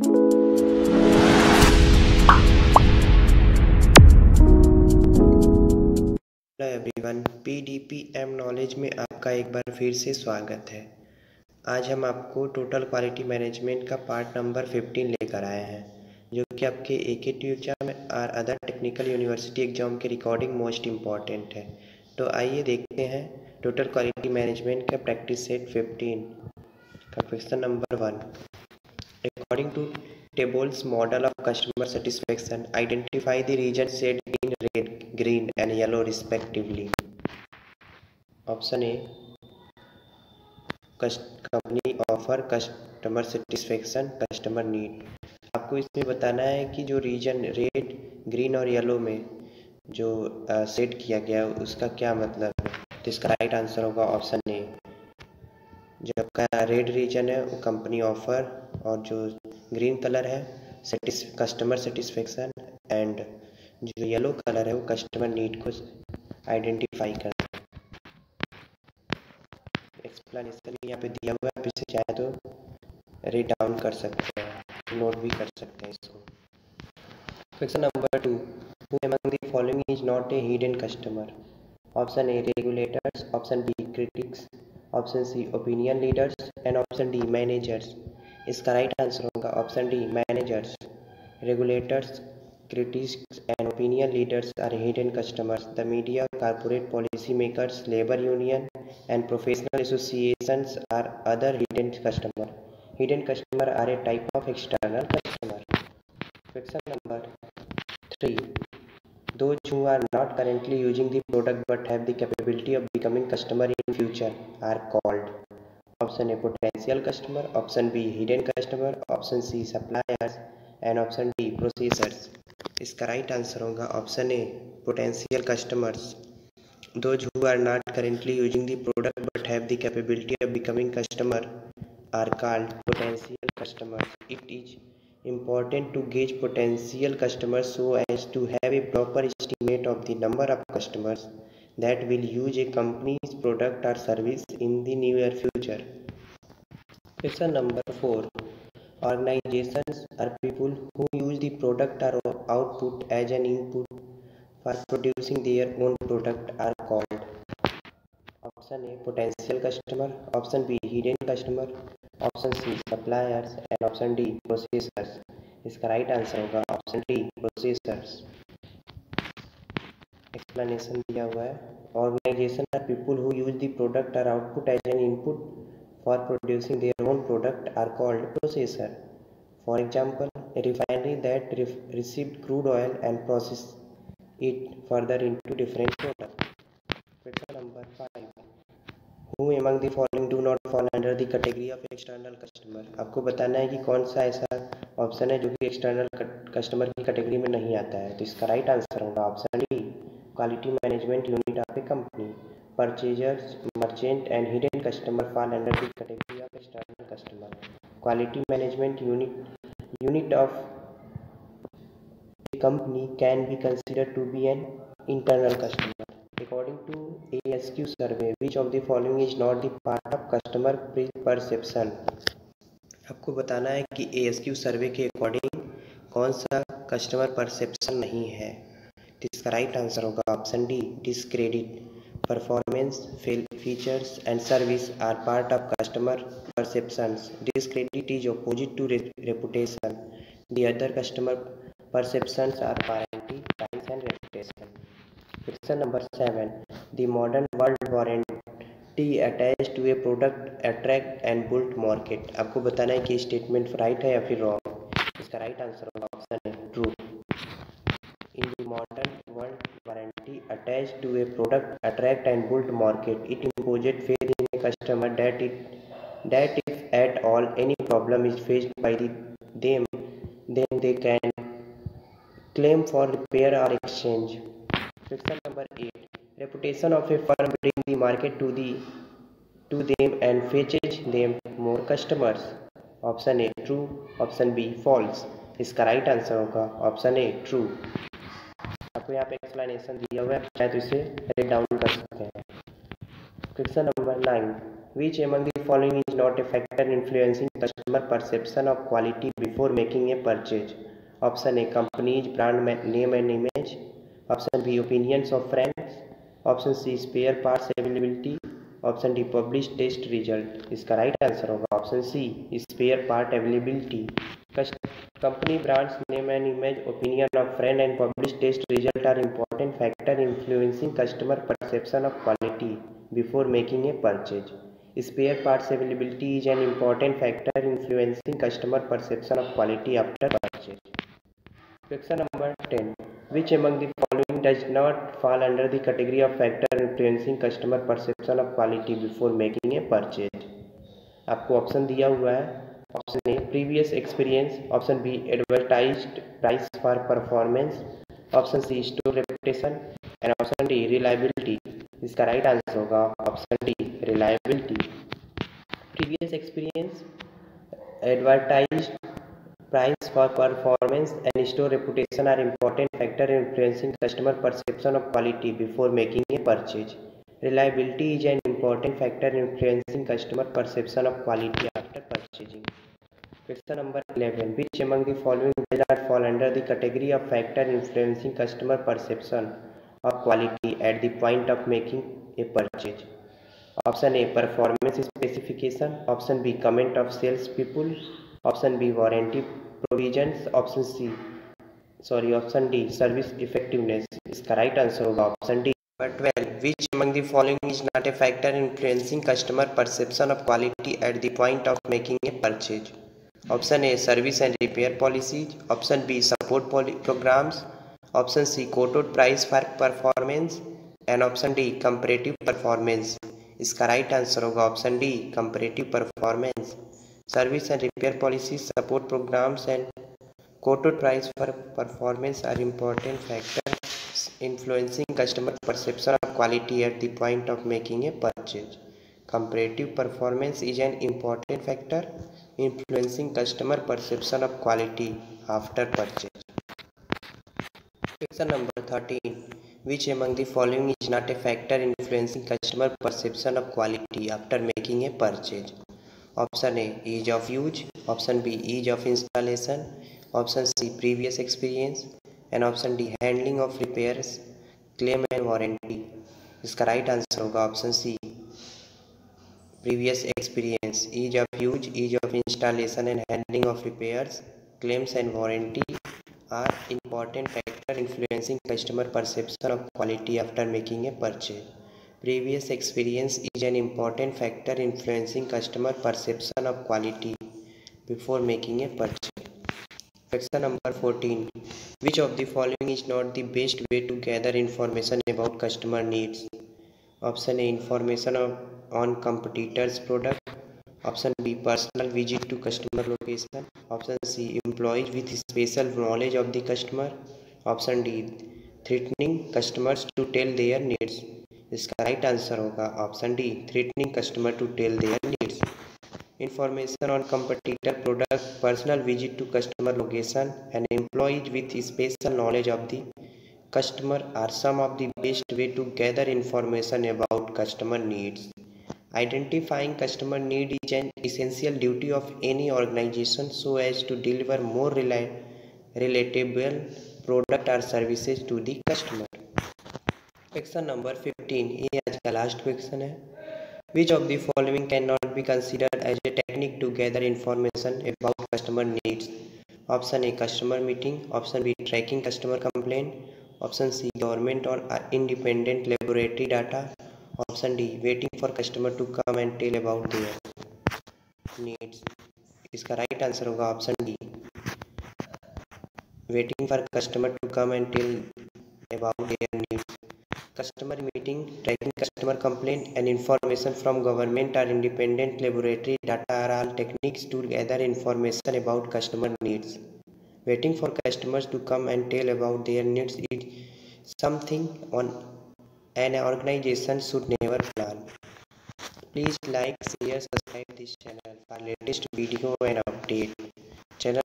Hello everyone, पीडीपीएम knowledge में आपका एक बार फिर से स्वागत है। आज हम आपको टोटल क्वालिटी मैनेजमेंट का पार्ट नंबर 15 लेकर आए हैं, जो कि आपके एकेटी एग्जाम और अदर टेक्निकल यूनिवर्सिटी एग्जाम के रिकॉर्डिंग मोस्ट इम्पॉर्टेंट है। तो आइए देखते हैं टोटल क्वालिटी मैनेजमेंट का प्रैक्टिस सेट 15 का question number 1। According to Table's model of customer satisfaction, identify the regions shaded in red, green and yellow respectively. Option A, company offer customer satisfaction, customer need. आपको इसमें बताना है कि जो reason red, green और yellow में जो set किया गया उसका क्या मतलब है। तो इसका राइट आंसर होगा ऑप्शन ए। जो आपका रेड रीजन है वो कंपनी ऑफर, और जो ग्रीन कलर है कस्टमर सेटिस्फेक्शन, एंड जो येलो कलर है वो कस्टमर नीड को आइडेंटिफाई करता है। एक्सप्लेनेशन यहाँ पे दिया हुआ है, आप इसे चाहे तो रीड डाउन कर सकते हैं, नोट भी कर सकते हैं इसको। Question number 2, who among the following is not a hidden customer. Option A regulators, option B critics, option C opinion leaders and option D managers. इसका राइट आंसर होगा option D managers. Regulators, critics and opinion leaders are hidden customers. The media, corporate policy makers, labor union and professional associations are other hidden customer. Hidden customer are a type of external customer. Question number 3. Those who are not currently using the product but have the capability of becoming customer in future are called. Option A potential customer, option B hidden customer, option C suppliers and option D processors. इसका right answer होगा option A potential customers. Those who are not currently using the product but have the capability of becoming customer are called potential customers. It is important to gauge potential customers so as to have a proper estimate of the number of customers that will use a company's product or service in the near future. Question number 4. Organizations are people who use the product or output as an input for producing their own product are called. Option A potential customer, option B hidden customer, option C suppliers and option D processors. इसका right answer होगा option D processors. Explanation दिया हुआ है, organization or people who use the product or output as an input for producing their own product are called processor. For example a refinery that received crude oil and process it further into different product. Question number 5, Who among the following do not fall under the category of external customer? आपको बताना है कि कौन सा ऐसा option है जो कि एक्सटर्नल कस्टमर की कैटेगरी में नहीं आता है। तो इसका राइट आंसर होगा option D quality management unit of a company. Purchasers, merchant and hidden customer fall under the category of external customer. Quality management unit of a company can be considered to be an internal customer. According to ASQ survey, which of the following is not the part of customer perception? आपको बताना है कि ASQ सर्वे के according कौन सा customer perception नहीं है। तो इसका राइट आंसर होगा option D discredit. Performance, features and service are part of customer perceptions. Discredit is opposite to reputation. The other customer perceptions are warranty, price and reputation. Question number 7. The modern world warranty attached to a product attract and build market. आपको बताना है कि statement right है या फिर wrong. इसका right answer होगा option है true. In the modern world warranty attached to a product attract and build market. It imposes faith in a customer that if at all any problem is faced by them, then they can claim for repair or exchange. Question number 8. Reputation of a firm brings the market to them and fetches them more customers. Option A true, option B false. इसका right answer होगा option A true. आपको यहाँ पे explanation दिया हुआ है, चाहे तो इसे राइट डाउन कर सकते हैं। Question number 9. Which among the following is not a factor influencing customer perception of quality before making a purchase. Option A, company's brand name and image. Option B, opinions of friends. Option C, spare parts availability. Option D publish test result. इसका right answer होगा option C spare part availability. Company brands name and image, opinion of friend and publish test result are important factor influencing customer perception of quality before making a purchase. Spare parts availability is an important factor influencing customer perception of quality after purchase. Question number 10. Which among the following does not fall under the category of factor influencing customer perception of quality before making a purchase? आपको option दिया हुआ है। Option A previous experience, option B advertised price for performance, option C store reputation and option D reliability. इसका right answer होगा option D reliability. Previous experience, advertised price for performance and store reputation are important factor influencing customer perception of quality before making a purchase. Reliability is an important factor influencing customer perception of quality after purchasing. Question number 11. Which among the following does not fall under the category of factor influencing customer perception of quality at the point of making a purchase? Option A, performance specification. Option B, comment of sales people. Option B, warranty provisions. Option D, service effectiveness. इसका right answer होगा option D. Number 12. Which among the following is not a factor influencing customer perception of quality at the point of making a purchase? Option A, service and repair policies. Option B, support programs. Option C, quoted price for performance. And option D, comparative performance. इसका right answer होगा option D comparative performance. Service and repair policy, support programs and quoted price for performance are important factors influencing customer perception of quality at the point of making a purchase. Comparative performance is an important factor influencing customer perception of quality after purchase. Question number 13. Which among the following is not a factor influencing customer perception of quality after making a purchase? Option A, ease of use. Option B, ease of installation. Option C, previous experience. And option D, handling of repairs, claim and warranty. इसका right answer होगा option C previous experience. Ease of use, ease of installation and handling of repairs, claims and warranty are important factor influencing customer perception of quality after making a purchase. Previous experience is an important factor influencing customer perception of quality before making a purchase. Question number 14. Which of the following is not the best way to gather information about customer needs? Option A, information on competitors' product. Option B, personal visit to customer location. Option C, employees with special knowledge of the customer. Option D, threatening customers to tell their needs. इसका right answer होगा option D threatening customer to tell their needs. Information on competitor product, personal visit to customer location and employees with special knowledge of the customer are some of the best way to gather information about customer needs. Identifying customer need is an essential duty of any organization so as to deliver more relatable product or services to the customer. Question number 15. ये आज का last question है। Which of the following cannot be considered as a technique to gather information about customer needs? Option A, customer meeting. Option B, tracking customer complaint. Option C, government or independent laboratory data. Option D, waiting for customer to come and tell about their needs. इसका right answer होगा option D waiting for customer to come and tell about their needs. Customer meeting, tracking customer complaint and information from government or independent laboratory data are all techniques to gather information about customer needs. Waiting for customers to come and tell about their needs is something an organization should never plan. Please like, share, subscribe this channel for latest video and update. Channel